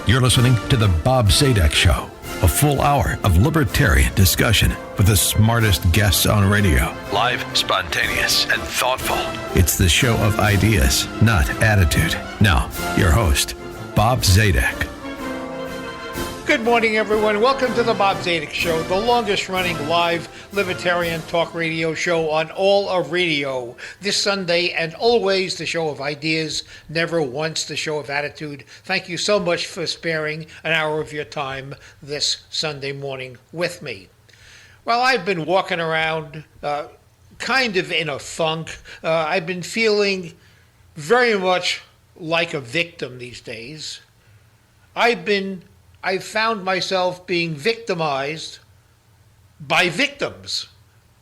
You're listening to The Bob Zadek Show, a full hour of libertarian discussion with the smartest guests on radio. Live, spontaneous, and thoughtful. It's the show of ideas, not attitude. Now, your host, Bob Zadek. Good morning, everyone. Welcome to the Bob Zadek Show, the longest-running live libertarian talk radio show on all of radio. This Sunday and always the show of ideas, never once the show of attitude. Thank you so much for sparing an hour of your time this Sunday morning with me. Well, I've been walking around kind of in a funk. I've been feeling very much like a victim these days. I found myself being victimized by victims.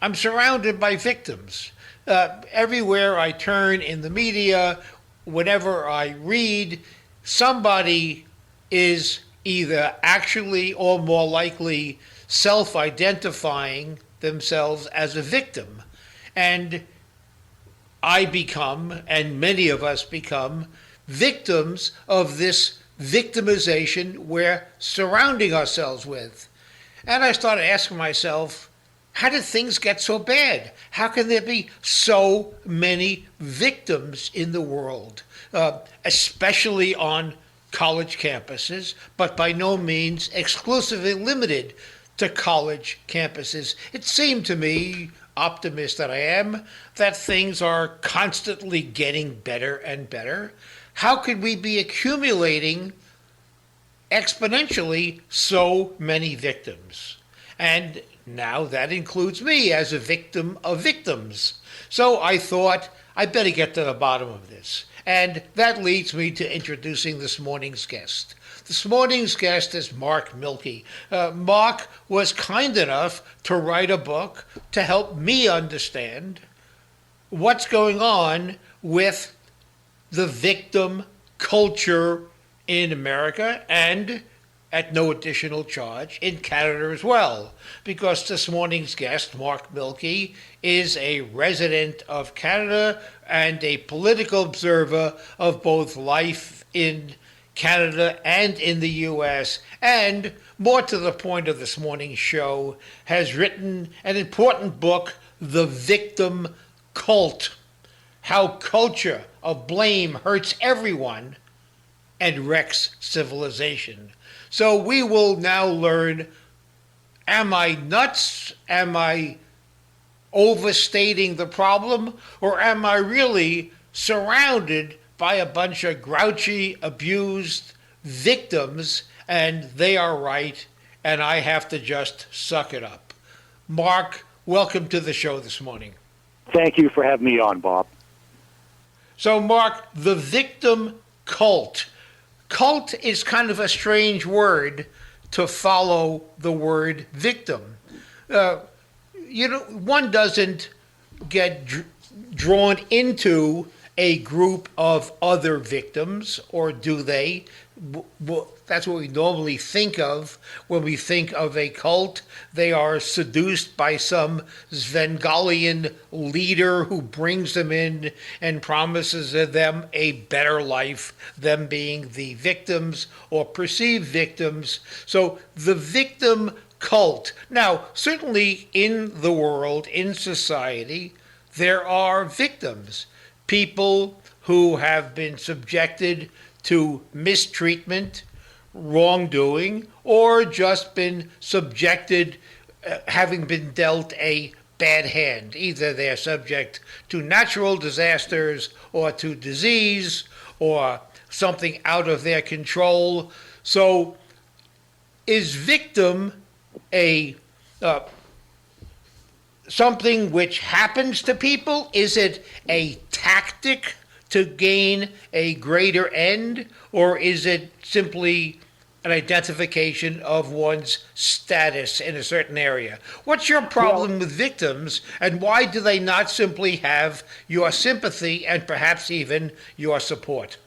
I'm surrounded by victims. Everywhere I turn in the media, whenever I read, somebody is either actually or more likely self-identifying themselves as a victim. And I become, and many of us become, victims of this victimization we're surrounding ourselves with. And I started asking myself, how did things get so bad? How can there be so many victims in the world, especially on college campuses, but by no means exclusively limited to college campuses? It seemed to me, optimist that I am, that things are constantly getting better and better. How could we be accumulating exponentially so many victims? And now that includes me as a victim of victims. So I thought I better get to the bottom of this. And that leads me to introducing this morning's guest. This morning's guest is Mark Milke. Mark was kind enough to write a book to help me understand what's going on with the victim culture in America and, at no additional charge, in Canada as well. Because this morning's guest, Mark Milke, is a resident of Canada and a political observer of both life in Canada and in the U.S., and, more to the point of this morning's show, has written an important book, The Victim Cult: How Culture of Blame Hurts Everyone and Wrecks Civilization. So we will now learn, am I nuts? Am I overstating the problem? Or am I really surrounded by a bunch of grouchy, abused victims, and they are right, and I have to just suck it up? Mark, welcome to the show this morning. Thank you for having me on, Bob. So, Mark, the victim cult. Cult is kind of a strange word to follow the word victim. One doesn't get drawn into a group of other victims, or do they? That's what we normally think of when we think of a cult. They are seduced by some Svengalian leader who brings them in and promises them a better life, them being the victims or perceived victims. So the victim cult. Now, certainly in the world, in society, there are victims. People who have been subjected to mistreatment, wrongdoing, or just been subjected, having been dealt a bad hand. Either they're subject to natural disasters or to disease or something out of their control. So is victim something which happens to people? Is it a tactic to gain a greater end, or is it simply an identification of one's status in a certain area? What's your problem with victims, and why do they not simply have your sympathy and perhaps even your support?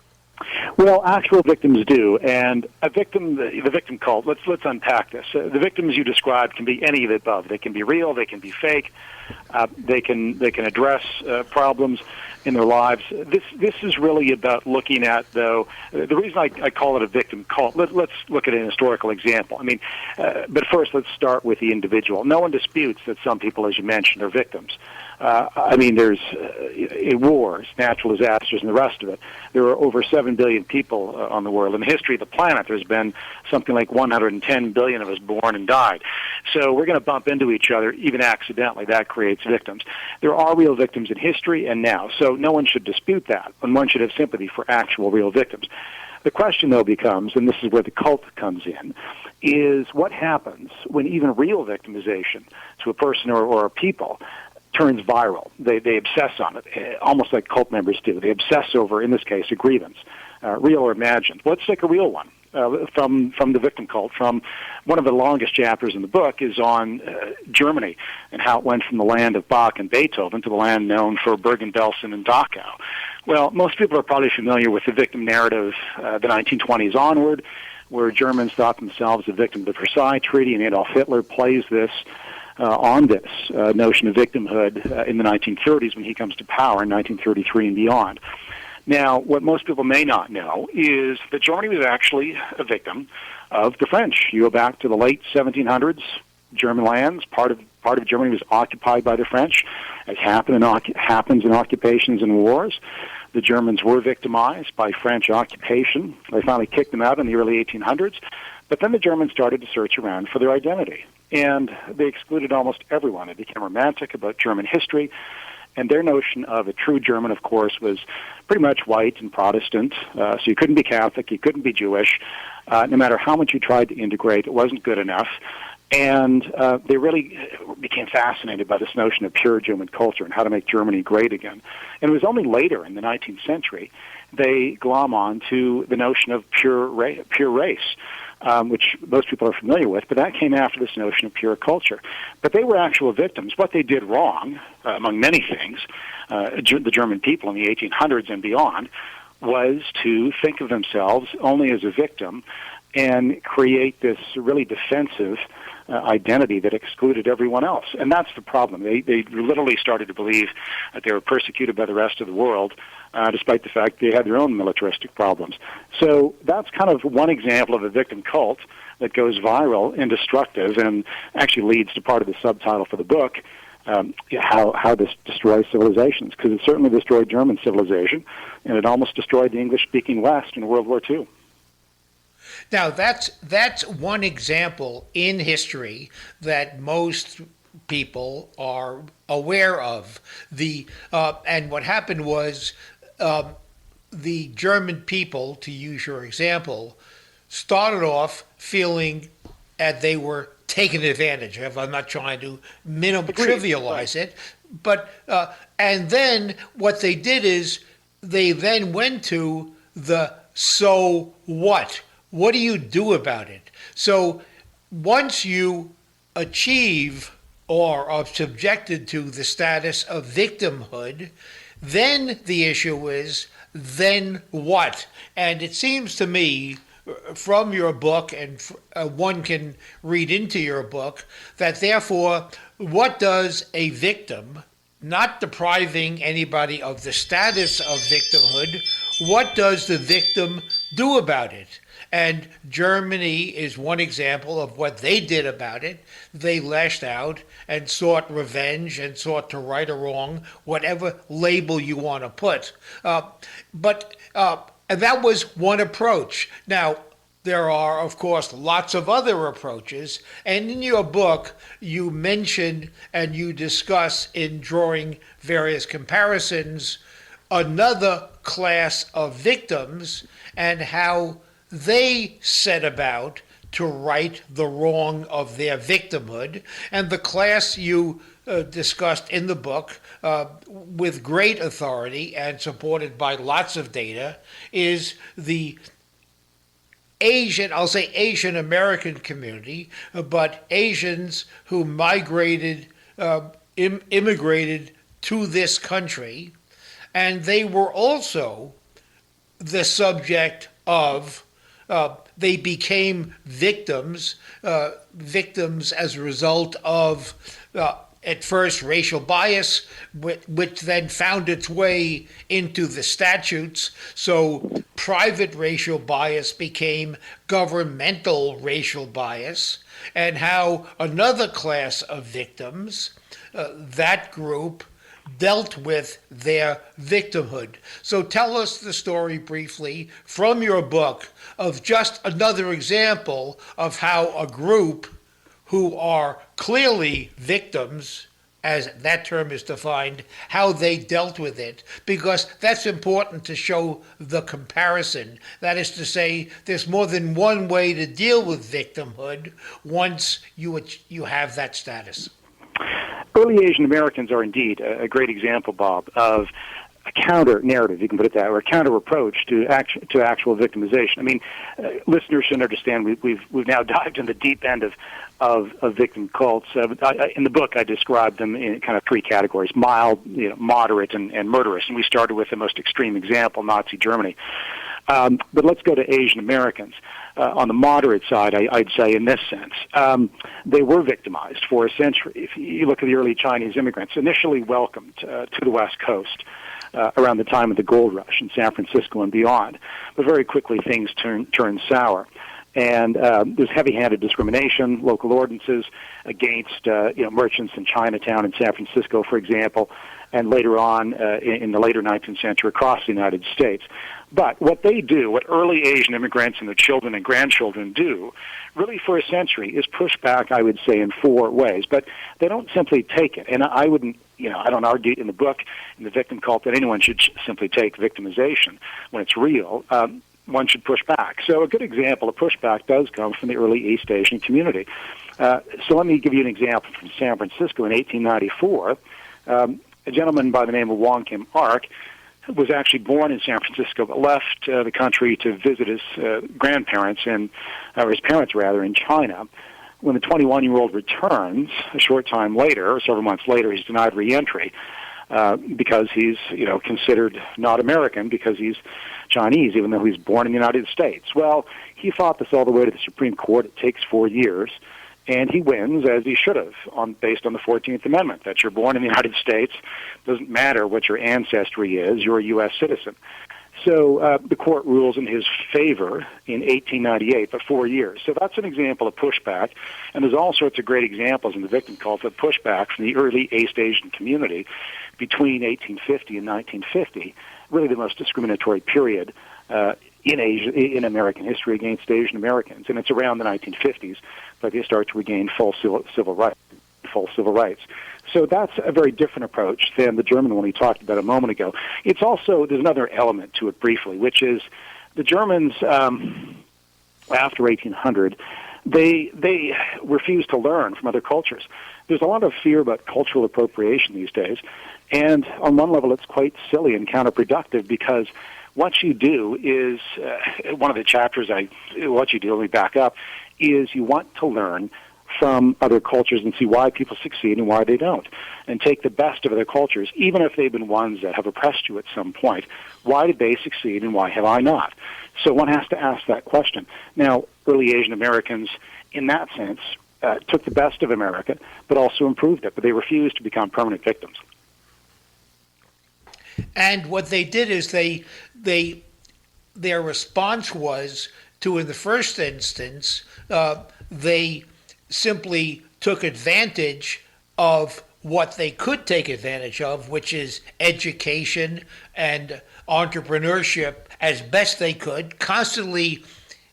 Well, actual victims do, and a victim, the victim cult. Let's unpack this. The victims you described can be any of the above. They can be real. They can be fake. They can address problems in their lives. This is really about looking at, though, the reason I call it a victim cult. Let's look at an historical example. I mean, but first let's start with the individual. No one disputes that some people, as you mentioned, are victims. I mean, there's wars, natural disasters, and the rest of it. There are over 7 billion people on the world. In the history of the planet, there's been something like 110 billion of us born and died. So we're going to bump into each other, even accidentally. That creates victims. There are real victims in history and now, so no one should dispute that, and one should have sympathy for actual real victims. The question, though, becomes, and this is where the cult comes in, is what happens when even real victimization to a person or a people turns viral. They obsess on it, almost like cult members do. They obsess over, in this case, a grievance, real or imagined. Let's take a real one from the victim cult. From one of the longest chapters in the book is on Germany and how it went from the land of Bach and Beethoven to the land known for Bergen-Belsen and Dachau. Well, most people are probably familiar with the victim narrative, the 1920s onward, where Germans thought themselves a victim of the Versailles Treaty, and Adolf Hitler plays this on this notion of victimhood in the 1930s when he comes to power in 1933 and beyond. Now, what most people may not know is that Germany was actually a victim of the French. You go back to the late 1700s, German lands, part of Germany was occupied by the French, as happens in occupations and wars. The Germans were victimized by French occupation. They finally kicked them out in the early 1800s. But then the Germans started to search around for their identity, and they excluded almost everyone. They became romantic about German history, and their notion of a true German, of course, was pretty much white and Protestant. So you couldn't be Catholic, you couldn't be Jewish. No matter how much you tried to integrate, it wasn't good enough. And they really became fascinated by this notion of pure German culture and how to make Germany great again. And it was only later, in the 19th century, they glom on to the notion of pure race, which most people are familiar with, but that came after this notion of pure culture. But they were actual victims. What they did wrong, among many things, the German people in the 1800s and beyond, was to think of themselves only as a victim and create this really defensive identity that excluded everyone else. And that's the problem. They literally started to believe that they were persecuted by the rest of the world, despite the fact they had their own militaristic problems. So that's kind of one example of a victim cult that goes viral and destructive, and actually leads to part of the subtitle for the book, how this destroys civilizations, because it certainly destroyed German civilization, and it almost destroyed the English-speaking West in World War II. Now, that's one example in history that most people are aware of. And what happened was the German people, to use your example, started off feeling that they were taken advantage of. I'm not trying to trivialize it, but and then what they did is they then went to the so what. What do you do about it? So once you achieve or are subjected to the status of victimhood, then the issue is, then what? And it seems to me from your book, and one can read into your book, that therefore, what does a victim, not depriving anybody of the status of victimhood, what does the victim do about it? And Germany is one example of what they did about it. They lashed out and sought revenge and sought to right a wrong, whatever label you want to put. And that was one approach. Now, there are, of course, lots of other approaches. And in your book, you mention and you discuss, in drawing various comparisons, another class of victims and how they set about to right the wrong of their victimhood. And the class you discussed in the book with great authority and supported by lots of data is the Asian American community, but Asians who immigrated to this country, and they were also the subject of they became victims, victims as a result of, at first, racial bias, which then found its way into the statutes. So private racial bias became governmental racial bias, and how another class of victims, that group, dealt with their victimhood. So tell us the story briefly from your book of just another example of how a group who are clearly victims, as that term is defined, how they dealt with it, because that's important to show the comparison. That is to say, there's more than one way to deal with victimhood once you have that status. Early Asian Americans are indeed a great example, Bob, of a counter narrative, you can put it that way, or a counter approach to actual victimization. I mean, listeners should understand we've now dived in the deep end of victim cults. In the book, I described them in kind of three categories: mild, moderate, and murderous. And we started with the most extreme example, Nazi Germany. But let's go to Asian Americans. On the moderate side, I'd say in this sense, they were victimized for a century. If you look at the early Chinese immigrants, initially welcomed to the West Coast around the time of the gold rush in San Francisco and beyond, but very quickly things turned sour. And there's heavy-handed discrimination, local ordinances against merchants in Chinatown and San Francisco, for example, and later on in the later 19th century across the United States. But what they do, what early Asian immigrants and their children and grandchildren do, really for a century, is push back, I would say, in four ways. But they don't simply take it. And I wouldn't, I don't argue in the book, in the victim cult, that anyone should simply take victimization when it's real. One should push back. So a good example of pushback does come from the early East Asian community. So let me give you an example from San Francisco in 1894. A gentleman by the name of Wong Kim Ark was actually born in San Francisco, but left the country to visit his grandparents, or his parents rather, in China. When the 21-year-old returns, a short time later, or several months later, he's denied re-entry because he's, considered not American because he's Chinese, even though he's born in the United States. Well, he fought this all the way to the Supreme Court. It takes 4 years. And he wins, as he should have, based on the 14th Amendment, that you're born in the United States. Doesn't matter what your ancestry is, you're a U.S. citizen. So the court rules in his favor in 1898 for 4 years. So that's an example of pushback. And there's all sorts of great examples in the victim cult of pushback from the early East Asian community between 1850 and 1950, really the most discriminatory period in American history against Asian Americans. And it's around the 1950s that they start to regain full civil rights. So that's a very different approach than the German one we talked about a moment ago. It's also, there's another element to it briefly, which is the Germans, after 1800, they refused to learn from other cultures. There's a lot of fear about cultural appropriation these days, and on one level it's quite silly and counterproductive because what you do is, one of the chapters, what you do, let me back up, is you want to learn from other cultures and see why people succeed and why they don't, and take the best of other cultures, even if they've been ones that have oppressed you at some point. Why did they succeed and why have I not? So one has to ask that question. Now, early Asian Americans, in that sense, took the best of America, but also improved it, but they refused to become permanent victims. And what they did is their response was to, in the first instance, they simply took advantage of what they could take advantage of, which is education and entrepreneurship as best they could, constantly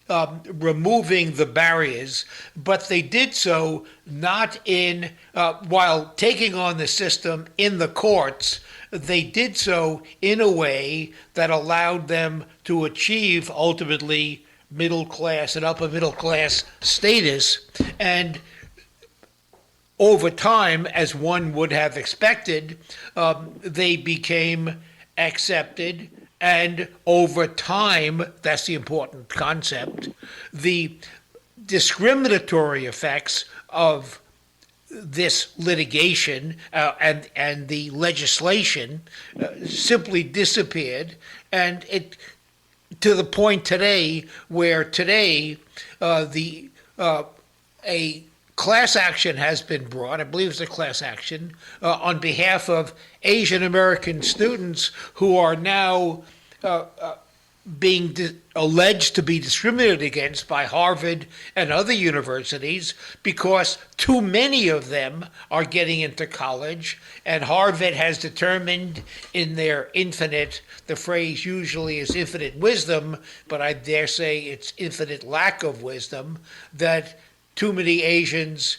removing the barriers, but they did so not in, while taking on the system in the courts, they did so in a way that allowed them to achieve ultimately middle class and upper middle class status. And over time, as one would have expected, they became accepted. And over time, that's the important concept, the discriminatory effects of this litigation and the legislation simply disappeared, and it to the point today where the a class action has been brought, I believe it's a class action, on behalf of Asian American students who are now being alleged to be discriminated against by Harvard and other universities because too many of them are getting into college, and Harvard has determined in their the phrase usually is infinite wisdom, but I dare say it's infinite lack of wisdom, that too many Asians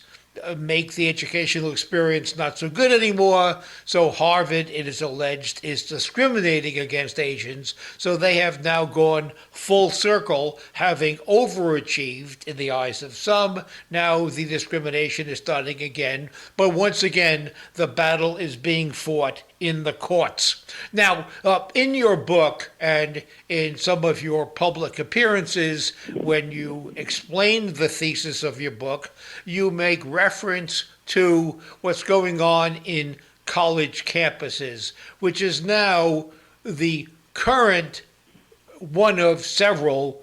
make the educational experience not so good anymore. So Harvard, it is alleged, is discriminating against Asians. So they have now gone full circle, having overachieved in the eyes of some. Now the discrimination is starting again. But once again, the battle is being fought in the courts. Now, in your book and in some of your public appearances, when you explain the thesis of your book, you make reference to what's going on in college campuses, which is now the current one of several,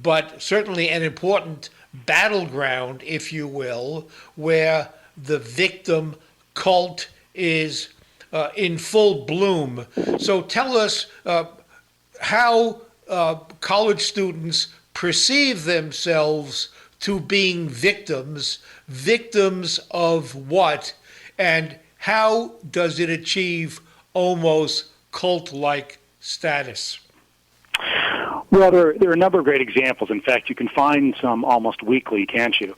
but certainly an important battleground, if you will, where the victim cult is in full bloom. So tell us how college students perceive themselves to being victims of what, and how does it achieve almost cult-like status? Well, there are a number of great examples. In fact, you can find some almost weekly, can't you,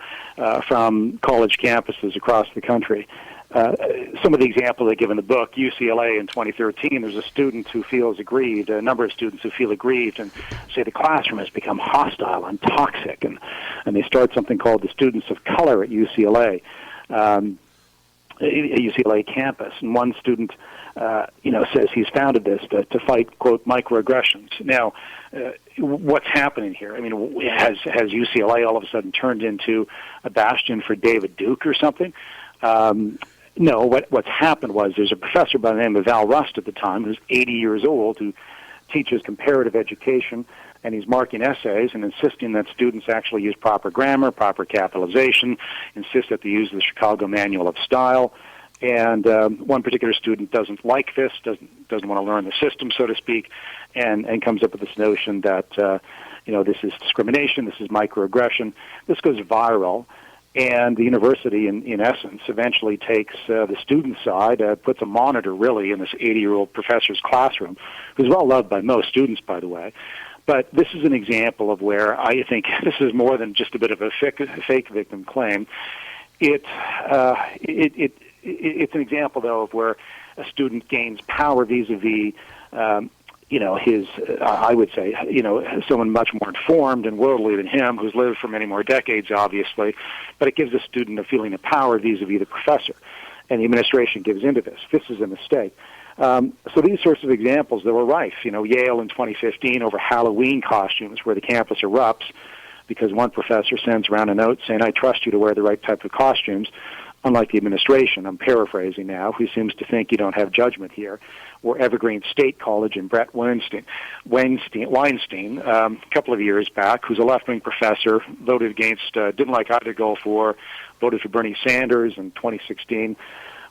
from college campuses across the country. Some of the examples I give in the book, UCLA in 2013, there's a student who feels aggrieved, a number of students who feel aggrieved and say the classroom has become hostile and toxic, and they start something called the Students of Color at UCLA, a UCLA campus. And one student, says he's founded this to fight, quote, microaggressions. Now, what's happening here? I mean, has UCLA all of a sudden turned into a bastion for David Duke or something? No, what's happened was there's a professor by the name of Val Rust at the time who's 80 years old who teaches comparative education, and he's marking essays and insisting that students actually use proper grammar, proper capitalization, insists that they use the Chicago Manual of Style. And one particular student doesn't like this, doesn't want to learn the system, so to speak, and comes up with this notion that this is discrimination, this is microaggression. This goes viral. And the university, in essence, eventually takes the student side, puts a monitor, really, in this 80-year-old professor's classroom, who's well loved by most students, by the way. But this is an example of where I think this is more than just a bit of a fake victim claim. It's an example, though, of where a student gains power vis-a-vis his, I would say, someone much more informed and worldly than him, who's lived for many more decades, obviously, but it gives a student a feeling of power vis-a-vis the professor, and the administration gives into this. This is a mistake. So these sorts of examples, they were rife. Yale in 2015 over Halloween costumes, where the campus erupts because one professor sends around a note saying, "I trust you to wear the right type of costumes," unlike the administration, I'm paraphrasing now, who seems to think you don't have judgment here, or Evergreen State College and Brett Weinstein, a couple of years back, who's a left-wing professor, voted against, didn't like either Gulf War, voted for Bernie Sanders in 2016.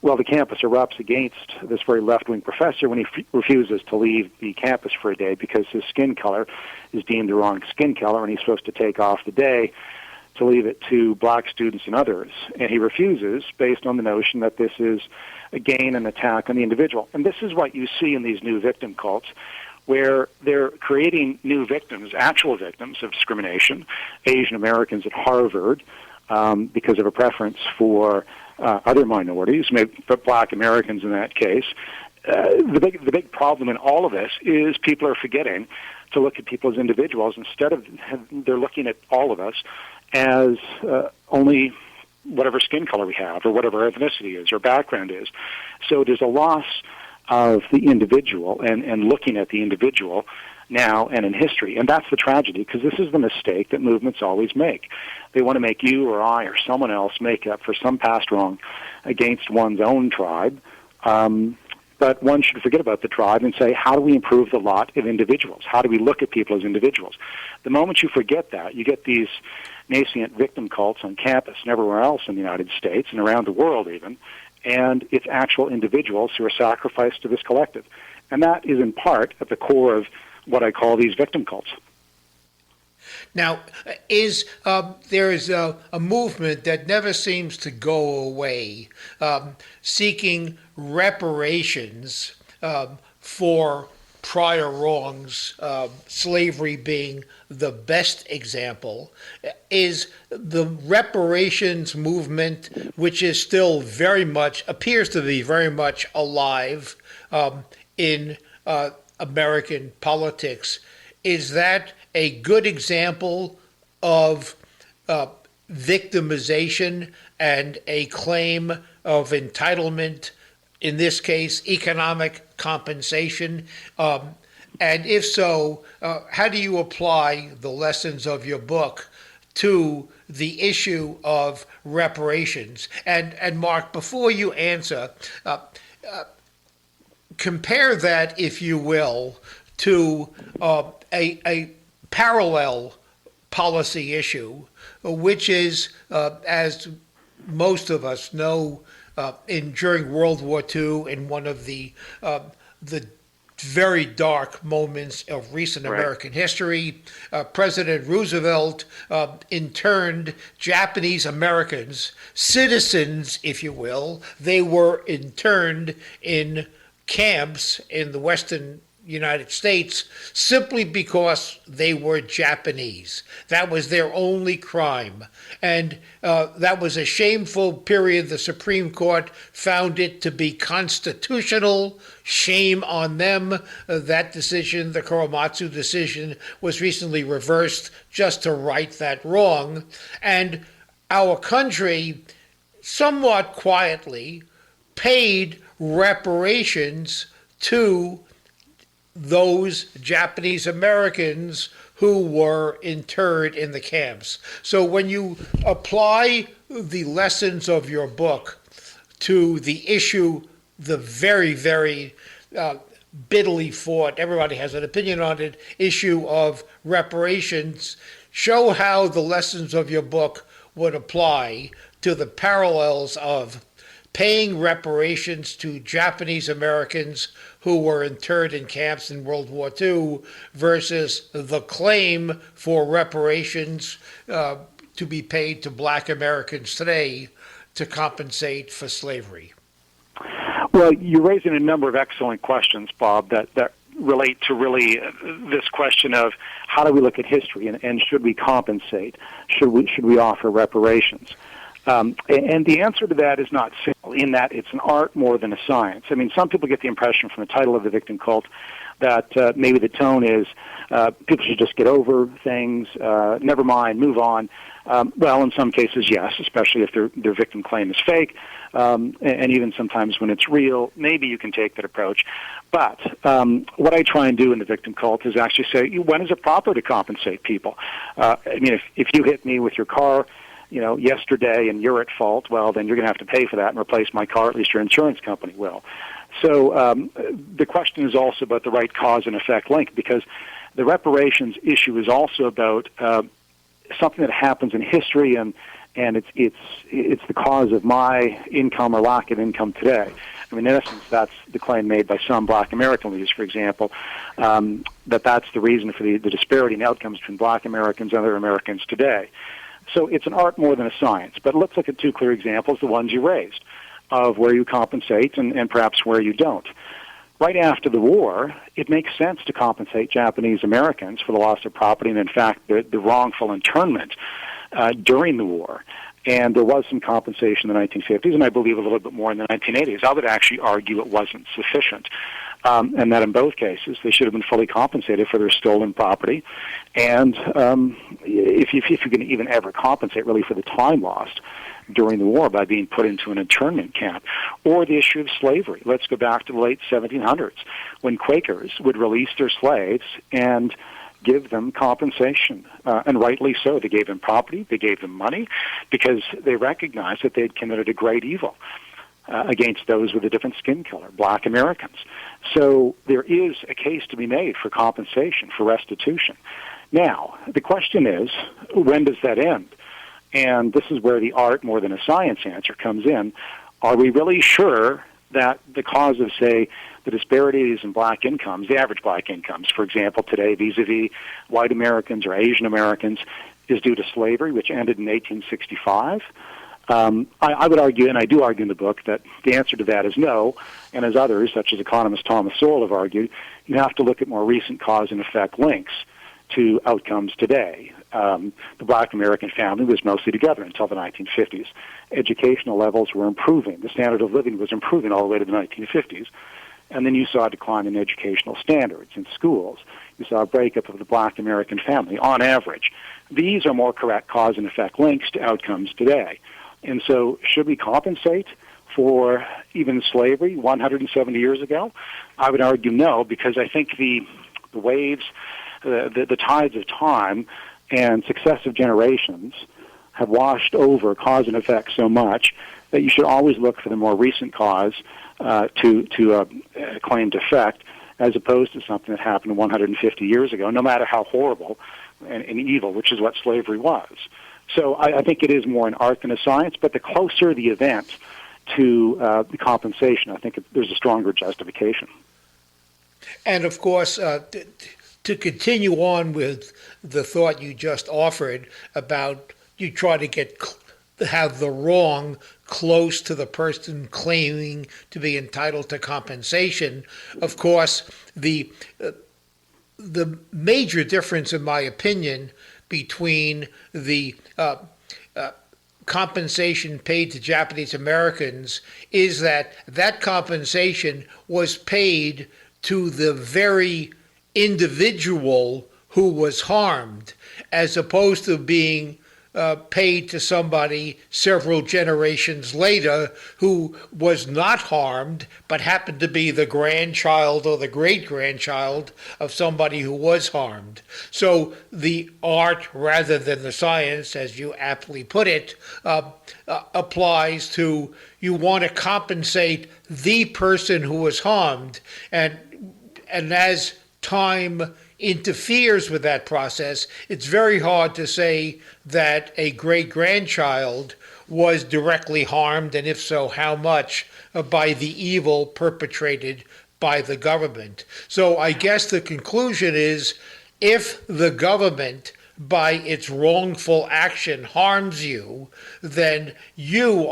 Well, the campus erupts against this very left-wing professor when he refuses to leave the campus for a day because his skin color is deemed the wrong skin color, and he's supposed to take off the day to leave it to black students and others. And he refuses based on the notion that this is, again, an attack on the individual. And this is what you see in these new victim cults, where they're creating new victims, actual victims of discrimination, Asian Americans at Harvard, because of a preference for other minorities, maybe black Americans in that case. The big problem in all of this is people are forgetting to look at people as individuals. Instead of, they're looking at all of us as only whatever skin color we have or whatever ethnicity is or background is. So there's a loss of the individual and looking at the individual now and in history. And that's the tragedy, because this is the mistake that movements always make. They want to make you or I or someone else make up for some past wrong against one's own tribe, But one should forget about the tribe and say, how do we improve the lot of individuals? How do we look at people as individuals? The moment you forget that, you get these nascent victim cults on campus and everywhere else in the United States and around the world even, and it's actual individuals who are sacrificed to this collective. And that is in part at the core of what I call these victim cults. Now, there is a movement that never seems to go away, seeking reparations for prior wrongs, slavery being the best example. Is the reparations movement, which is still appears to be very much alive in American politics, is that a good example of victimization and a claim of entitlement, in this case, economic compensation? And if so, how do you apply the lessons of your book to the issue of reparations? And Mark, before you answer, compare that, if you will, to a parallel policy issue, which is, as most of us know, during World War II, in one of the very dark moments of recent American history, President Roosevelt interned Japanese Americans, citizens, if you will. They were interned in camps in the Western United States simply because they were Japanese. That was their only crime. And that was a shameful period. The Supreme Court found it to be constitutional. Shame on them. That decision, the Korematsu decision, was recently reversed just to right that wrong. And our country, somewhat quietly, paid reparations to those Japanese Americans who were interred in the camps. So when you apply the lessons of your book to the issue, the very, very bitterly fought, everybody has an opinion on it, issue of reparations, show how the lessons of your book would apply to the parallels of paying reparations to Japanese Americans who were interred in camps in World War II versus the claim for reparations to be paid to black Americans today to compensate for slavery. Well, you're raising a number of excellent questions, Bob, that relate to really this question of how do we look at history and should we compensate? Should we offer reparations? And the answer to that is not simple, in that it's an art more than a science. I mean, some people get the impression from the title of the victim cult that maybe the tone is people should just get over things, never mind, move on. Well, in some cases, yes, especially if their victim claim is fake, and even sometimes when it's real, maybe you can take that approach. But what I try and do in the victim cult is actually say, when is it proper to compensate people? I mean, if you hit me with your car, yesterday and you're at fault, well, then you're going to have to pay for that and replace my car, at least your insurance company will. So the question is also about the right cause and effect link, because the reparations issue is also about something that happens in history, and it's the cause of my income or lack of income today. I mean, in essence, that's the claim made by some black American leaders, for example, that's the reason for the disparity in outcomes between black Americans and other Americans today. So it's an art more than a science. But let's look at two clear examples, the ones you raised, of where you compensate and perhaps where you don't. Right after the war, it makes sense to compensate Japanese Americans for the loss of property and, in fact, the wrongful internment during the war. And there was some compensation in the 1950s, and I believe a little bit more in the 1980s. I would actually argue it wasn't sufficient, and that in both cases they should have been fully compensated for their stolen property. And if you can even ever compensate really for the time lost during the war by being put into an internment camp, or the issue of slavery. Let's go back to the late 1700s when Quakers would release their slaves and give them compensation, and rightly so. They gave them property, they gave them money, because they recognized that they had committed a great evil. against those with a different skin color, black Americans. So there is a case to be made for compensation, for restitution. Now, the question is, when does that end? And this is where the art more than a science answer comes in. Are we really sure that the cause of, say, the disparities in black incomes, the average black incomes, for example, today vis-a-vis white Americans or Asian Americans, is due to slavery, which ended in 1865? I would argue, and I do argue in the book, that the answer to that is no. And as others, such as economist Thomas Sowell, have argued, you have to look at more recent cause and effect links to outcomes today. The black American family was mostly together until the 1950s. Educational levels were improving. The standard of living was improving all the way to the 1950s. And then you saw a decline in educational standards in schools. You saw a breakup of the black American family on average. These are more correct cause and effect links to outcomes today. And so should we compensate for even slavery 170 years ago? I would argue no, because I think the waves, the tides of time and successive generations have washed over cause and effect so much that you should always look for the more recent cause to claim defect, as opposed to something that happened 150 years ago, no matter how horrible and evil, which is what slavery was. So I think it is more an art than a science, but the closer the event to the compensation, I think there's a stronger justification. And of course, to continue on with the thought you just offered about you try to have the wrong close to the person claiming to be entitled to compensation, of course, the major difference, in my opinion, between the compensation paid to Japanese Americans is that compensation was paid to the very individual who was harmed, as opposed to being paid to somebody several generations later who was not harmed but happened to be the grandchild or the great-grandchild of somebody who was harmed. So the art, rather than the science, as you aptly put it, applies to you want to compensate the person who was harmed, and as time interferes with that process, it's very hard to say that a great-grandchild was directly harmed, and if so, how much, by the evil perpetrated by the government. So I guess the conclusion is, if the government, by its wrongful action, harms you, then you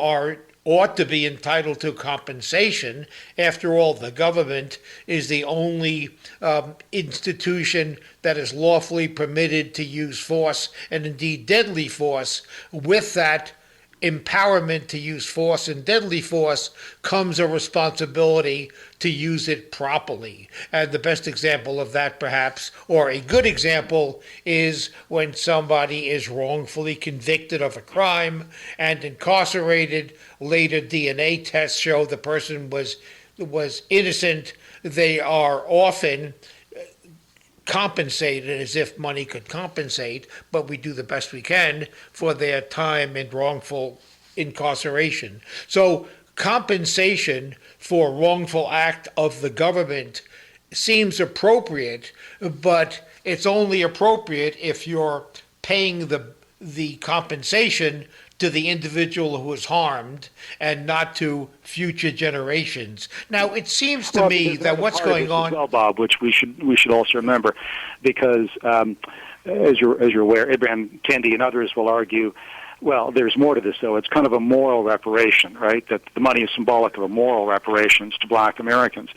ought to be entitled to compensation. After all, the government is the only institution that is lawfully permitted to use force, and indeed deadly force. With that empowerment to use force and deadly force comes a responsibility to use it properly. And the best example of that, perhaps, or a good example, is when somebody is wrongfully convicted of a crime and incarcerated. Later DNA tests show the person was innocent. They are often compensated as if money could compensate, but we do the best we can for their time in wrongful incarceration. So compensation for wrongful act of the government seems appropriate, but it's only appropriate if you're paying the compensation to the individual who was harmed and not to future generations. Now, it seems to me that what's going on, as well, Bob, which we should also remember, because as you're aware, Abraham Kendi and others will argue, well, there's more to this, though. It's kind of a moral reparation, right? That the money is symbolic of a moral reparations to black Americans.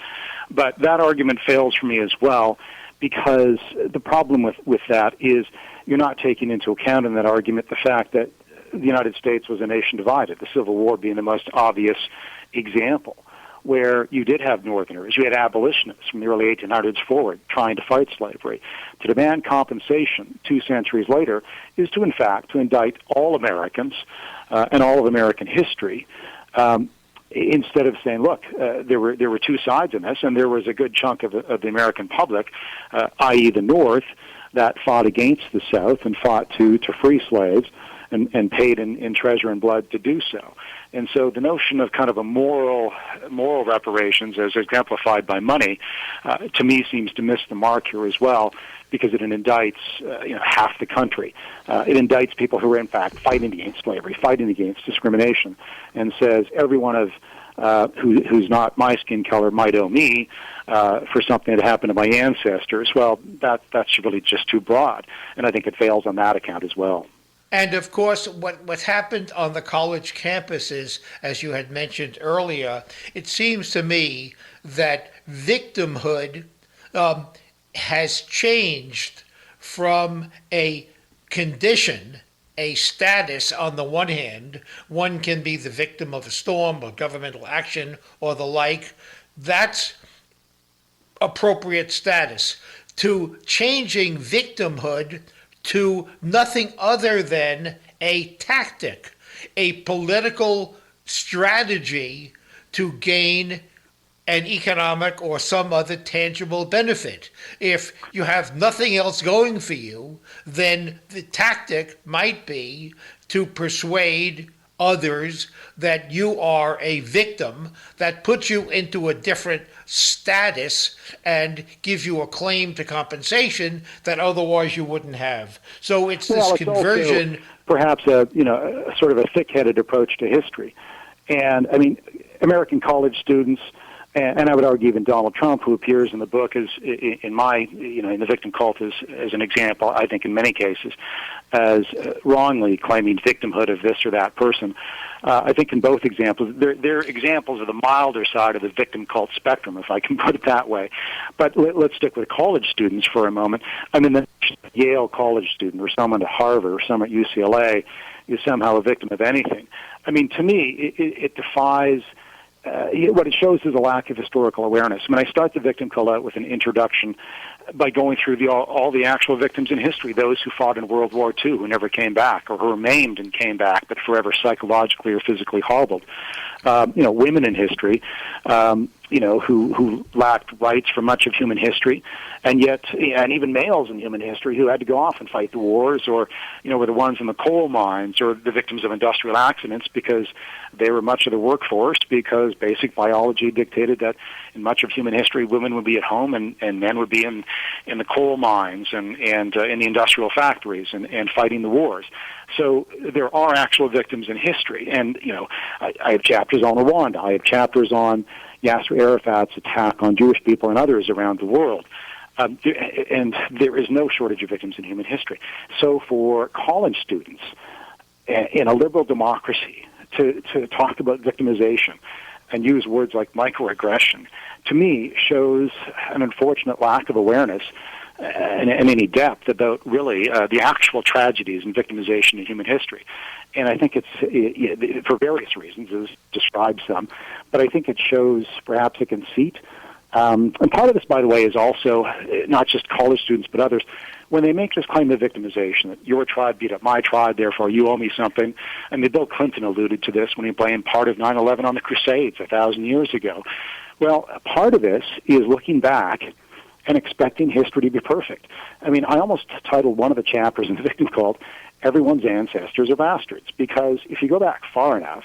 But that argument fails for me as well, because the problem with that is you're not taking into account in that argument the fact that the United States was a nation divided, the Civil War being the most obvious example, where you did have Northerners, you had abolitionists from the early 1800s forward trying to fight slavery. To demand compensation 2 centuries later is to, in fact, to indict all Americans and all of American history, instead of saying, look, there were two sides in this, and there was a good chunk of the American public, i.e. the North, that fought against the South and fought to free slaves and paid in treasure and blood to do so. And so the notion of kind of a moral reparations as exemplified by money, to me, seems to miss the mark here as well, because it indicts half the country. It indicts people who are in fact fighting against slavery, fighting against discrimination, and says every one of who's not my skin color might owe me for something that happened to my ancestors. Well, that's really just too broad, and I think it fails on that account as well. And of course, what's happened on the college campuses, as you had mentioned earlier, it seems to me that victimhood has changed from a condition, a status on the one hand. One can be the victim of a storm or governmental action or the like. That's appropriate status. To changing victimhood to nothing other than a tactic, a political strategy to gain an economic or some other tangible benefit. If you have nothing else going for you, then the tactic might be to persuade others that you are a victim. That puts you into a different status and gives you a claim to compensation that otherwise you wouldn't have. So it's this conversion. Also perhaps a sort of a thick-headed approach to history. And I mean, American college students, and I would argue even Donald Trump, who appears in the book as in the victim cult as an example, I think in many cases, as wrongly claiming victimhood of this or that person. I think in both examples, they're examples of the milder side of the victim cult spectrum, if I can put it that way. But let's stick with college students for a moment. I mean, the Yale college student or someone at Harvard or someone at UCLA is somehow a victim of anything. I mean, to me, it defies... what it shows is a lack of historical awareness. I mean, I start the victim cult out with an introduction by going through all the actual victims in history, those who fought in World War II, who never came back, or who were maimed and came back, but forever psychologically or physically hobbled. Women in history, who lacked rights for much of human history, and even males in human history who had to go off and fight the wars, or, were the ones in the coal mines, or the victims of industrial accidents because they were much of the workforce, because basic biology dictated that in much of human history, women would be at home and men would be in the coal mines and in the industrial factories and fighting the wars. So there are actual victims in history, and I have chapters on Rwanda. I have chapters on Yasser Arafat's attack on Jewish people and others around the world. And there is no shortage of victims in human history. So for college students in a liberal democracy to talk about victimization and use words like microaggression, to me, shows an unfortunate lack of awareness and any depth about really the actual tragedies and victimization in human history. And I think it's, for various reasons, as described some, but I think it shows perhaps a conceit. And part of this, by the way, is also not just college students, but others. When they make this claim of victimization, that your tribe beat up my tribe, therefore you owe me something, and Bill Clinton alluded to this when he blamed part of 9/11 on the Crusades 1,000 years ago. Well, part of this is looking back and expecting history to be perfect. I mean, I almost titled one of the chapters in the victim cult, Everyone's Ancestors Are Bastards, because if you go back far enough,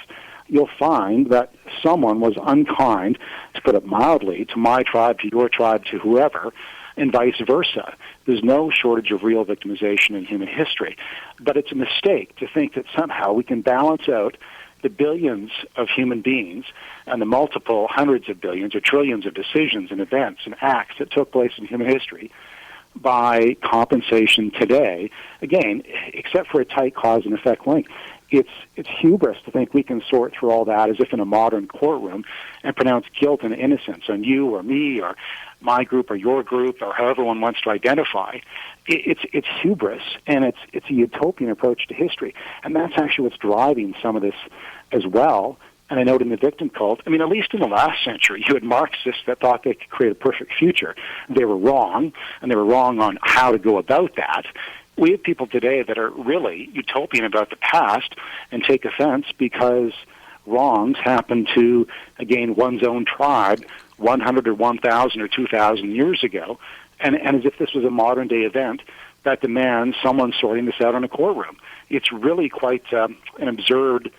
you'll find that someone was unkind, to put it mildly, to my tribe, to your tribe, to whoever, and vice versa. There's no shortage of real victimization in human history. But it's a mistake to think that somehow we can balance out the billions of human beings and the multiple hundreds of billions or trillions of decisions and events and acts that took place in human history by compensation today, again, except for a tight cause and effect link. It's hubris to think we can sort through all that as if in a modern courtroom and pronounce guilt and innocence on you or me or my group or your group or however one wants to identify. It's hubris, and it's a utopian approach to history. And that's actually what's driving some of this as well. And I note in the victim cult, I mean, at least in the last century, you had Marxists that thought they could create a perfect future. They were wrong, and they were wrong on how to go about that. We have people today that are really utopian about the past and take offense because wrongs happen to, again, one's own tribe 100 or 1,000 or 2,000 years ago, and as if this was a modern-day event that demands someone sorting this out in a courtroom. It's really quite an absurd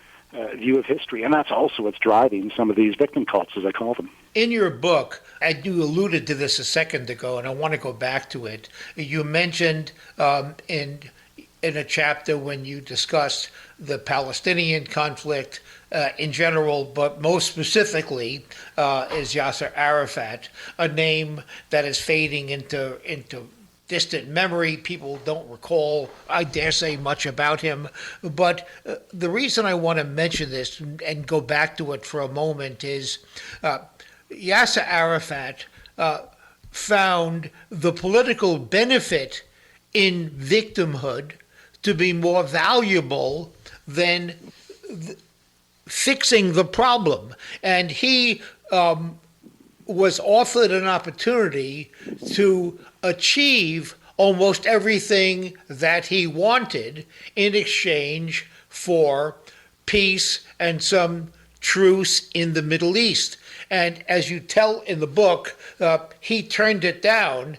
view of history, and that's also what's driving some of these victim cults, as I call them. In your book, and you alluded to this a second ago, and I want to go back to it, you mentioned in a chapter when you discussed the Palestinian conflict in general, but most specifically is Yasser Arafat, a name that is fading into distant memory. People don't recall, I dare say, much about him. But the reason I want to mention this and go back to it for a moment is Yasser Arafat found the political benefit in victimhood to be more valuable than fixing the problem. And he was offered an opportunity to achieve almost everything that he wanted in exchange for peace and some truce in the Middle East. And as you tell in the book, he turned it down,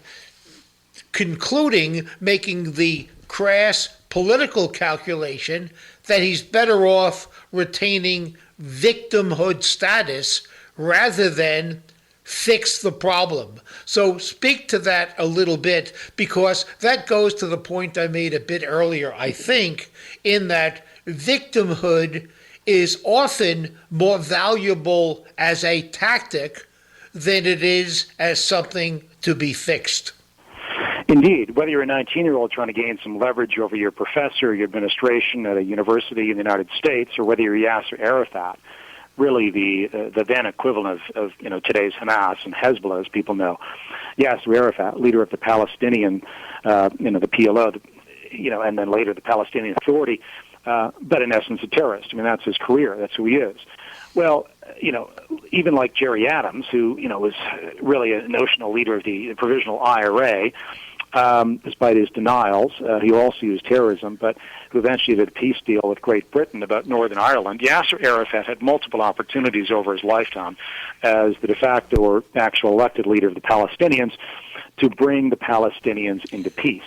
concluding, making the crass political calculation that he's better off retaining victimhood status rather than fix the problem. So speak to that a little bit, because that goes to the point I made a bit earlier, I think, in that victimhood is often more valuable as a tactic than it is as something to be fixed. Indeed. Whether you're a 19-year-old trying to gain some leverage over your professor, your administration at a university in the United States, or whether you're Yasser Arafat, really the then equivalent of today's Hamas and Hezbollah, as people know. Yasser Arafat, leader of the Palestinian, the PLO, and then later the Palestinian Authority, but in essence a terrorist. I mean, that's his career. That's who he is. Well, even like Jerry Adams, who, was really a notional leader of the provisional IRA, despite his denials, he also used terrorism, but who eventually did a peace deal with Great Britain about Northern Ireland. Yasser Arafat had multiple opportunities over his lifetime as the de facto or actual elected leader of the Palestinians to bring the Palestinians into peace.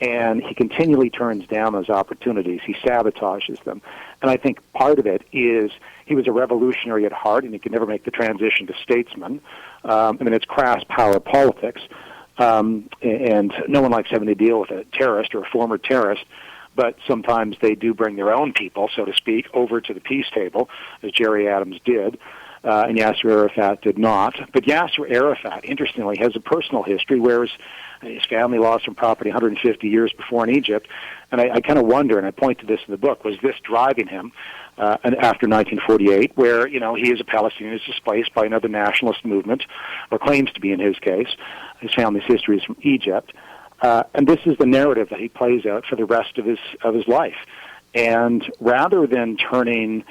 And he continually turns down those opportunities. He sabotages them. And I think part of it is he was a revolutionary at heart, and he could never make the transition to statesman. It's crass power politics. And no one likes having to deal with a terrorist or a former terrorist, but sometimes they do bring their own people, so to speak, over to the peace table, as Jerry Adams did, and Yasser Arafat did not. But Yasser Arafat, interestingly, has a personal history, whereas his family lost some property 150 years before in Egypt, and I kind of wonder, and I point to this in the book, was this driving him and after 1948, where, he is a Palestinian, is displaced by another nationalist movement, or claims to be in his case. His family's history is from Egypt. And this is the narrative that he plays out for the rest of his life. And rather than turning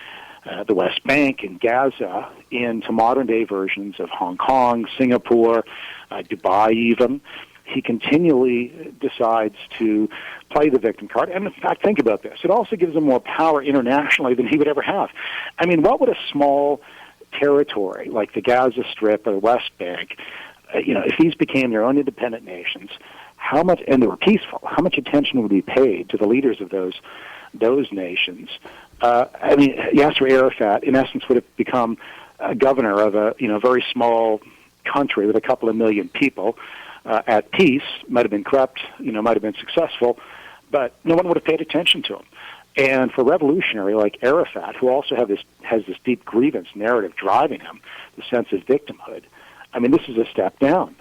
the West Bank and Gaza into modern-day versions of Hong Kong, Singapore, Dubai even, he continually decides to play the victim card. And in fact, think about this. It also gives him more power internationally than he would ever have. I mean, what would a small territory like the Gaza Strip or the West Bank, if these became their own independent nations, how much, and they were peaceful, how much attention would be paid to the leaders of those nations? Yasser Arafat, in essence, would have become a governor of a very small country with a couple of million people at peace. Might have been corrupt, might have been successful, but no one would have paid attention to him. And for a revolutionary like Arafat, who also has this deep grievance narrative driving him, the sense of victimhood, this is a step down.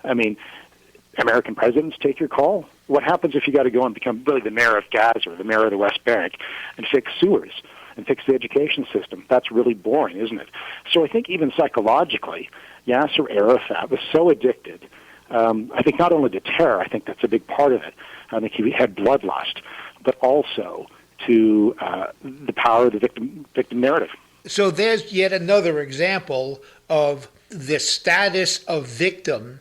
American presidents, take your call. What happens if you got to go and become really the mayor of Gaza or the mayor of the West Bank and fix sewers and fix the education system? That's really boring, isn't it? So I think even psychologically, Yasser Arafat was so addicted, I think not only to terror, I think that's a big part of it. I think he had bloodlust, but also to the power of the victim narrative. So there's yet another example of the status of victim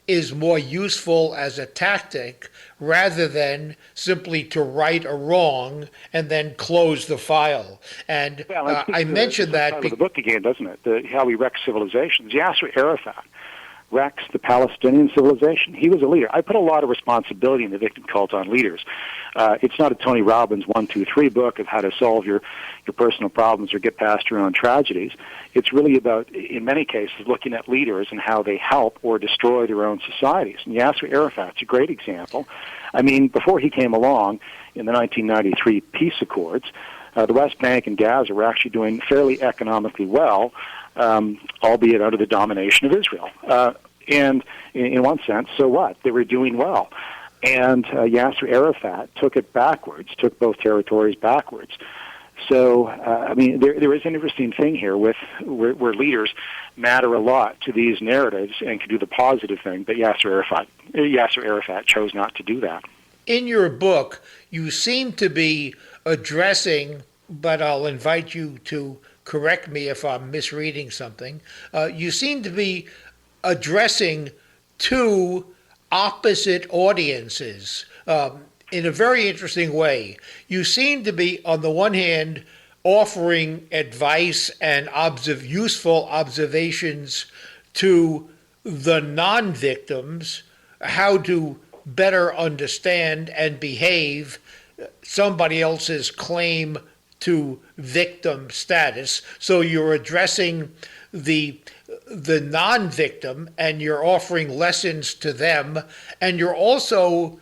is more useful as a tactic rather than simply to right a wrong and then close the file. And I mentioned that the book again, doesn't it? How we wreck civilizations. Yasser Arafat wrecks the Palestinian civilization. He was a leader. I put a lot of responsibility in the victim cult on leaders. It's not a Tony Robbins 1, 2, 3 book of how to solve your personal problems or get past your own tragedies. It's really about, in many cases, looking at leaders and how they help or destroy their own societies. And Yasser Arafat's a great example. I mean, before he came along in the 1993 peace accords, the West Bank and Gaza were actually doing fairly economically well, albeit under the domination of Israel. And in one sense, so what? They were doing well. And Yasser Arafat took it backwards, took both territories backwards. So, I mean, there is an interesting thing here with where leaders matter a lot to these narratives and can do the positive thing, but Yasser Arafat chose not to do that. In your book, you seem to be addressing, but I'll invite you to correct me if I'm misreading something, you seem to be addressing two opposite audiences in a very interesting way. You seem to be, on the one hand, offering advice and useful observations to the non-victims, how to better understand and behave somebody else's claim to victim status. So you're addressing the non-victim and you're offering lessons to them, and you're also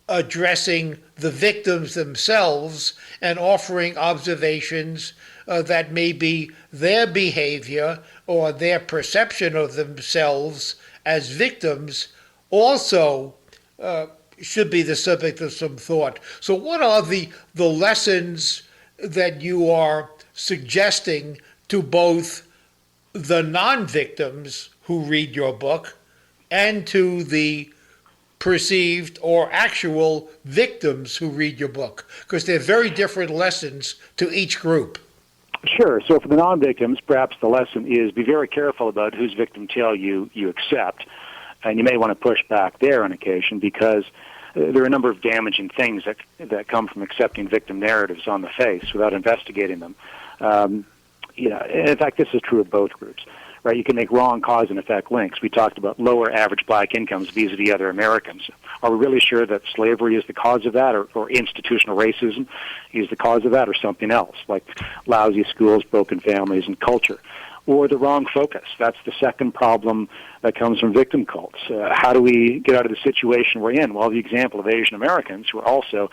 addressing the victims themselves and offering observations that maybe their behavior or their perception of themselves as victims also should be the subject of some thought. So what are the lessons that you are suggesting to both the non-victims who read your book and to the perceived or actual victims who read your book? Because they're very different lessons to each group. Sure. So for the non-victims, perhaps the lesson is be very careful about whose victim tale you accept. And you may want to push back there on occasion, because there are a number of damaging things that come from accepting victim narratives on the face without investigating them. In fact, this is true of both groups, right? You can make wrong cause and effect links. We talked about lower average black incomes vis-a-vis other Americans. Are we really sure that slavery is the cause of that, or institutional racism is the cause of that, or something else, like lousy schools, broken families, and culture? Or the wrong focus. That's the second problem that comes from victim cults. How do we get out of the situation we're in? Well, the example of Asian Americans, who are also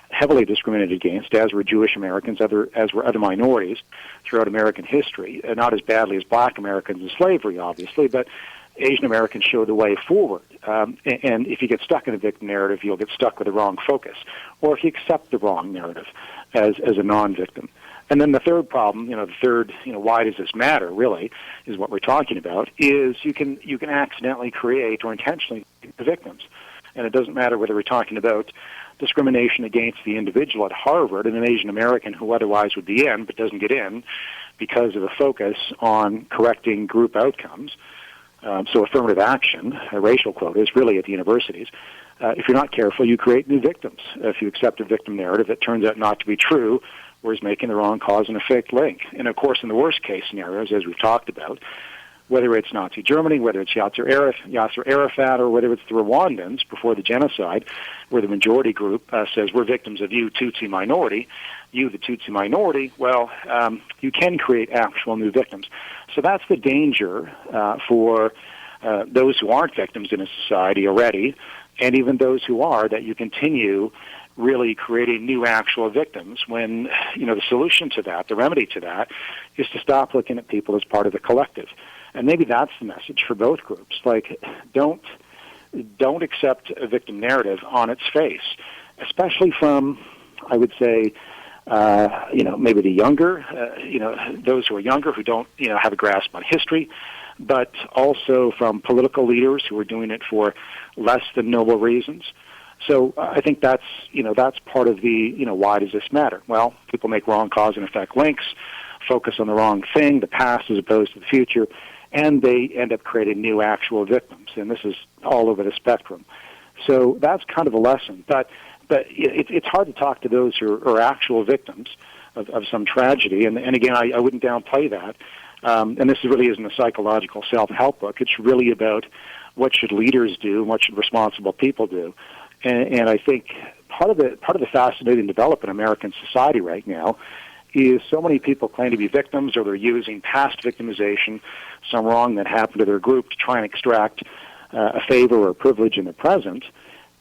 heavily discriminated against, as were Jewish Americans, as were other minorities throughout American history, not as badly as black Americans in slavery, obviously, but Asian Americans show the way forward. And if you get stuck in a victim narrative, you'll get stuck with the wrong focus, or if you accept the wrong narrative as a non-victim. And then the third problem, why does this matter, really, is what we're talking about, is you can accidentally create or intentionally the victims. And it doesn't matter whether we're talking about discrimination against the individual at Harvard and an Asian American who otherwise would be in but doesn't get in because of a focus on correcting group outcomes. So affirmative action, racial quotas, really at the universities. If you're not careful, you create new victims. If you accept a victim narrative that turns out not to be true, or is making the wrong cause and effect link. And of course, in the worst case scenarios, as we've talked about, whether it's Nazi Germany, whether it's Yasser Arafat, or whether it's the Rwandans before the genocide, where the majority group says, we're victims of you, Tutsi minority, you, the Tutsi minority, well, you can create actual new victims. So that's the danger for those who aren't victims in a society already, and even those who are, that you continue really creating new actual victims when, the solution to that, the remedy to that, is to stop looking at people as part of the collective. And maybe that's the message for both groups. Like, don't accept a victim narrative on its face, especially from, I would say, maybe the younger, those who are younger who don't, have a grasp on history, but also from political leaders who are doing it for less than noble reasons. So I think that's part of the, why does this matter? Well, people make wrong cause and effect links, focus on the wrong thing, the past as opposed to the future, and they end up creating new actual victims. And this is all over the spectrum. So that's kind of a lesson. But it's hard to talk to those who are actual victims of some tragedy. And again, I wouldn't downplay that. And this really isn't a psychological self-help book. It's really about what should leaders do and what should responsible people do. And I think part of the fascinating development in American society right now is so many people claim to be victims, or they're using past victimization, some wrong that happened to their group, to try and extract a favor or a privilege in the present,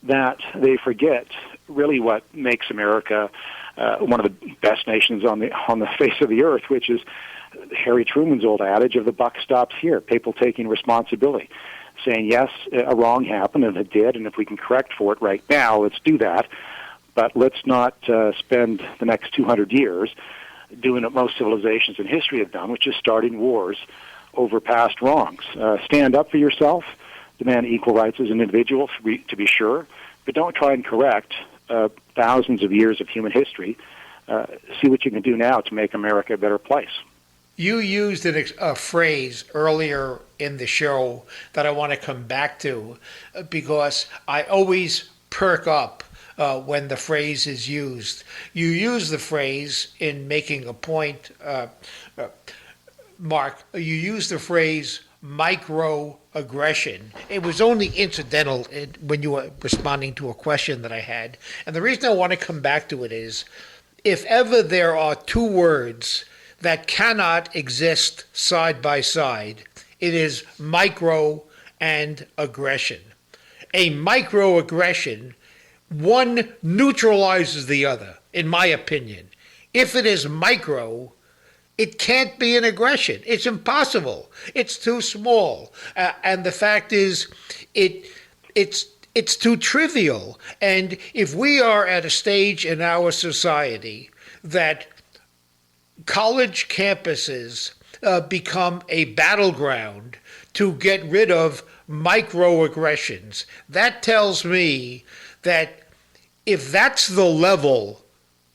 that they forget really what makes America one of the best nations on the face of the earth, which is Harry Truman's old adage of the buck stops here, people taking responsibility, saying, yes, a wrong happened, and it did, and if we can correct for it right now, let's do that, but let's not spend the next 200 years doing what most civilizations in history have done, which is starting wars over past wrongs. Stand up for yourself, demand equal rights as an individual, to be sure, but don't try and correct thousands of years of human history. See what you can do now to make America a better place. You used a phrase earlier in the show that I want to come back to, because I always perk up when the phrase is used. You use the phrase in making a point, Mark. You use the phrase microaggression. It was only incidental when you were responding to a question that I had. And the reason I want to come back to it is, if ever there are two words that cannot exist side by side, it is micro and aggression. A microaggression, one neutralizes the other, in my opinion. If it is micro, it can't be an aggression. It's impossible. It's too small. And the fact is, it's too trivial. And if we are at a stage in our society that college campuses become a battleground to get rid of microaggressions, that tells me that if that's the level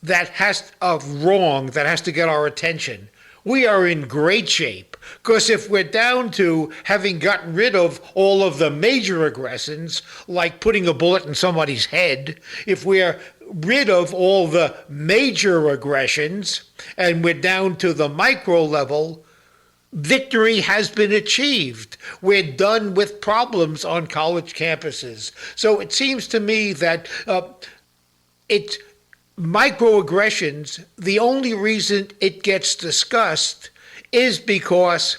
that has of wrong that has to get our attention, we are in great shape. Because if we're down to having gotten rid of all of the major aggressions, like putting a bullet in somebody's head, if we're rid of all the major aggressions and we're down to the micro level, victory has been achieved. We're done with problems on college campuses. So it seems to me that it's microaggressions, the only reason it gets discussed is because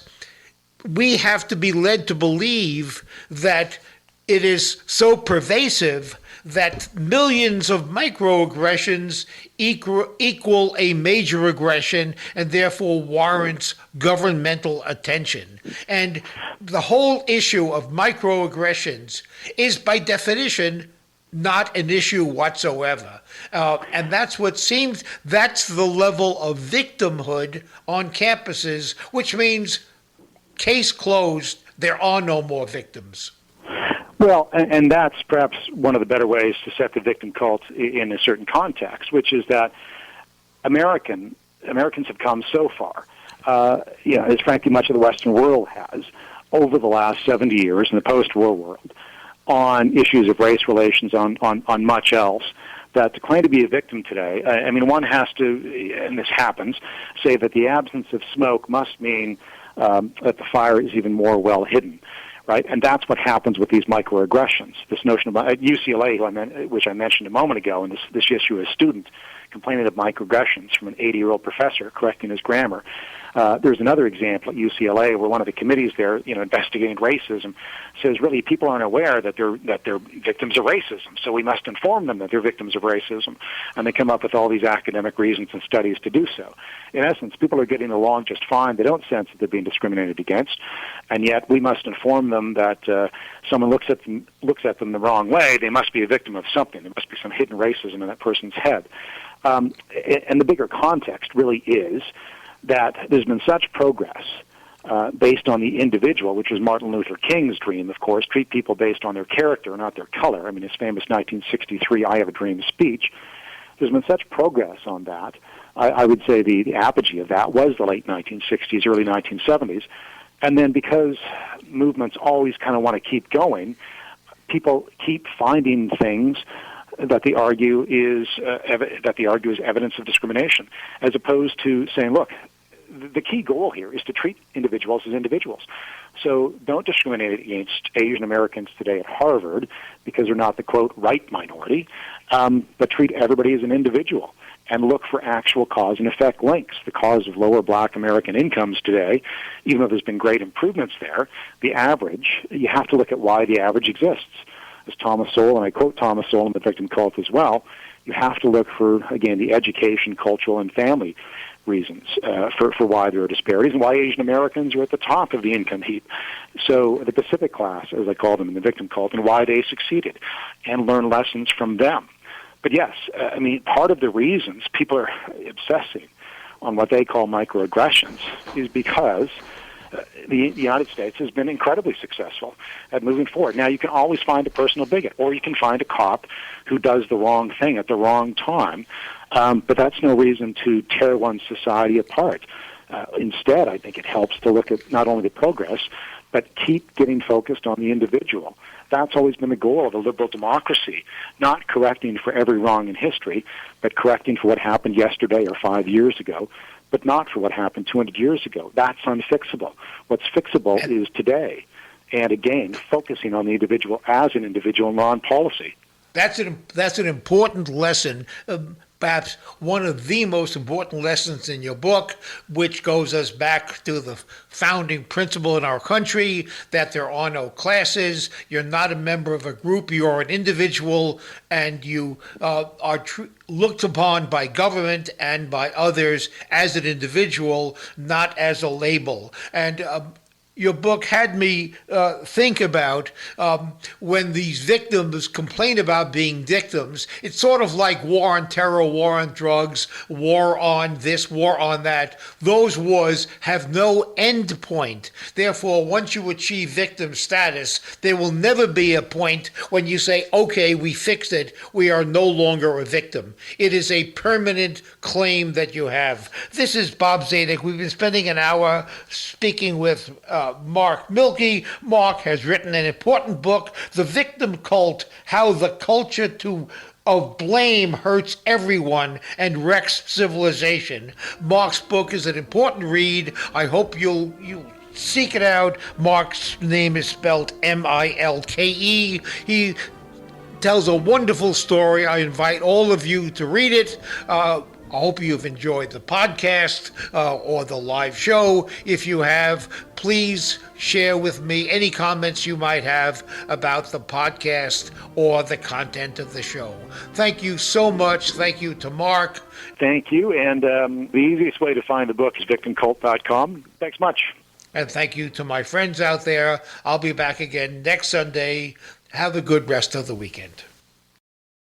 we have to be led to believe that it is so pervasive that millions of microaggressions equal a major aggression and therefore warrants governmental attention. And the whole issue of microaggressions is by definition not an issue whatsoever. And that's what seems, that's the level of victimhood on campuses, which means case closed, there are no more victims. Well, and that's perhaps one of the better ways to set the victim cult in a certain context, which is that Americans have come so far, as frankly much of the Western world has, over the last 70 years in the post-war world, on issues of race relations, on much else, that to claim to be a victim today, I mean, one has to, and this happens, say that the absence of smoke must mean that the fire is even more well hidden, right? And that's what happens with these microaggressions. This notion of at UCLA, which I mentioned a moment ago, and this issue as a student complaining of microaggressions from an 80-year-old professor correcting his grammar. There's another example at UCLA where one of the committees there, investigating racism, says really people aren't aware that they're victims of racism, so we must inform them that they're victims of racism, and they come up with all these academic reasons and studies to do so. In essence, people are getting along just fine. They don't sense that they're being discriminated against, and yet we must inform them that someone looks at them the wrong way. They must be a victim of something. There must be some hidden racism in that person's head. And the bigger context really is that there's been such progress based on the individual, which was Martin Luther King's dream, of course, treat people based on their character, not their color. I mean, his famous 1963 I Have a Dream speech. There's been such progress on that. I would say the apogee of that was the late 1960s, early 1970s. And then because movements always kind of want to keep going, people keep finding things that they argue is evidence of discrimination, as opposed to saying, look, the key goal here is to treat individuals as individuals. So don't discriminate against Asian Americans today at Harvard because they're not the, quote, right minority, but treat everybody as an individual and look for actual cause and effect links. The cause of lower black American incomes today, even though there's been great improvements there, the average, you have to look at why the average exists. As Thomas Sowell, and I quote Thomas Sowell in The Victim Cult as well, you have to look for, again, the education, cultural, and family reasons for why there are disparities and why Asian Americans are at the top of the income heap. So the Pacific class, as I call them in The Victim Cult, and why they succeeded, and learn lessons from them. But yes, I mean, part of the reasons people are obsessing on what they call microaggressions is because the United States has been incredibly successful at moving forward. Now, you can always find a personal bigot, or you can find a cop who does the wrong thing at the wrong time, but that's no reason to tear one's society apart. Instead, I think it helps to look at not only the progress, but keep getting focused on the individual. That's always been the goal of a liberal democracy, not correcting for every wrong in history, but correcting for what happened yesterday or 5 years ago, but not for what happened 200 years ago. That's unfixable. What's fixable is today. And again, focusing on the individual as an individual in law and policy. That's an important lesson, perhaps one of the most important lessons in your book, which goes us back to the founding principle in our country that there are no classes. You're not a member of a group. You are an individual, and you are looked upon by government and by others as an individual, not as a label. And your book had me think about when these victims complain about being victims. It's sort of like war on terror, war on drugs, war on this, war on that. Those wars have no end point. Therefore, once you achieve victim status, there will never be a point when you say, okay, we fixed it. We are no longer a victim. It is a permanent claim that you have. This is Bob Zadek. We've been spending an hour speaking with Mark Milke. Mark has written an important book, The Victim Cult, How the Culture of Blame Hurts Everyone and Wrecks Civilization. Mark's book is an important read. I hope you'll seek it out. Mark's name is spelled Milke. He tells a wonderful story. I invite all of you to read it. I hope you've enjoyed the podcast or the live show. If you have, please share with me any comments you might have about the podcast or the content of the show. Thank you so much. Thank you to Mark. Thank you. And the easiest way to find the book is victimcult.com. Thanks much. And thank you to my friends out there. I'll be back again next Sunday. Have a good rest of the weekend.